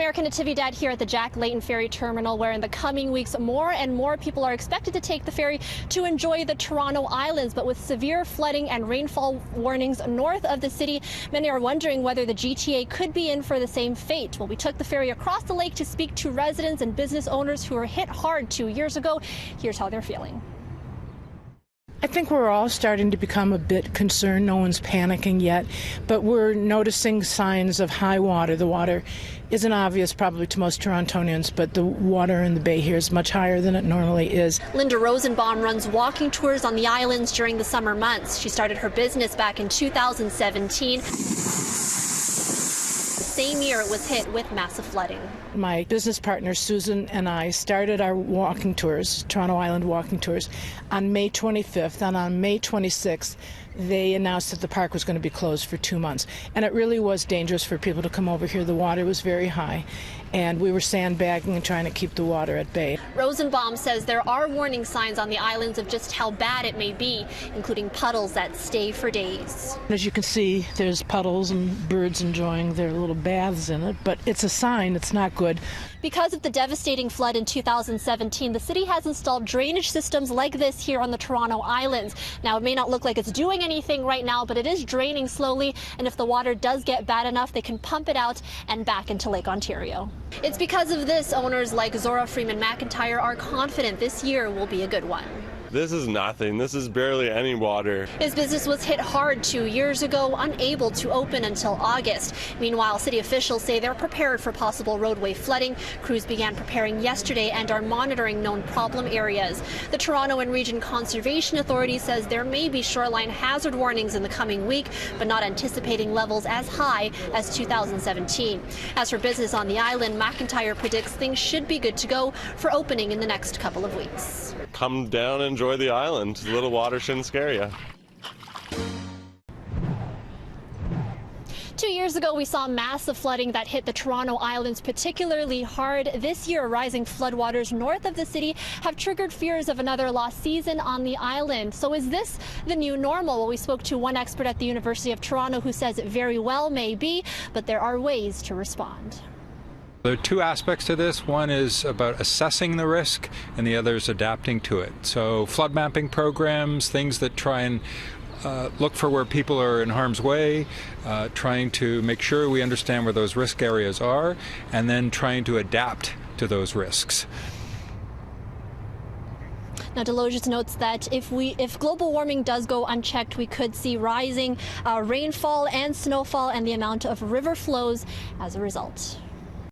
I'm Natividad here at the Jack Layton Ferry Terminal, where in the coming weeks more and more people are expected to take the ferry to enjoy the Toronto Islands. But with severe flooding and rainfall warnings north of the city, many are wondering whether the GTA could be in for the same fate. Well, we took the ferry across the lake to speak to residents and business owners who were hit hard 2 years ago. Here's how they're feeling. I think we're all starting to become a bit concerned. No one's panicking yet, but we're noticing signs of high water. The water isn't obvious probably to most Torontonians, but the water in the bay here is much higher than it normally is. Linda Rosenbaum runs walking tours on the islands during the summer months. She started her business back in 2017. Same year it was hit with massive flooding. My business partner Susan and I started our walking tours, Toronto Island walking tours, on May 25th, and on May 26th they announced that the park was going to be closed for 2 months. And it really was dangerous for people to come over here. The water was very high, and we were sandbagging and trying to keep the water at bay. Rosenbaum says there are warning signs on the islands of just how bad it may be, including puddles that stay for days. As you can see, there's puddles and birds enjoying their little baths in it, but it's a sign it's not good. Because of the devastating flood in 2017, the city has installed drainage systems like this here on the Toronto Islands. Now, it may not look like it's doing anything right now, but it is draining slowly, and if the water does get bad enough, they can pump it out and back into Lake Ontario. It's because of this, owners like Zora Freeman McIntyre are confident this year will be a good one. This is nothing. This is barely any water. His business was hit hard 2 years ago, unable to open until August. Meanwhile, city officials say they're prepared for possible roadway flooding. Crews began preparing yesterday and are monitoring known problem areas. The Toronto and Region Conservation Authority says there may be shoreline hazard warnings in the coming week, but not anticipating levels as high as 2017. As for business on the island, McIntyre predicts things should be good to go for opening in the next couple of weeks. Come down and enjoy the island. A little water shouldn't scare you. 2 years ago, we saw massive flooding that hit the Toronto Islands particularly hard. This year, rising floodwaters north of the city have triggered fears of another lost season on the island. So is this the new normal? Well, we spoke to one expert at the University of Toronto who says it very well may be, but there are ways to respond. There are two aspects to this. One is about assessing the risk, and the other is adapting to it. So flood mapping programs, things that try and look for where people are in harm's way, trying to make sure we understand where those risk areas are, and then trying to adapt to those risks. Now, Deloges notes that if global warming does go unchecked, we could see rising rainfall and snowfall and the amount of river flows as a result.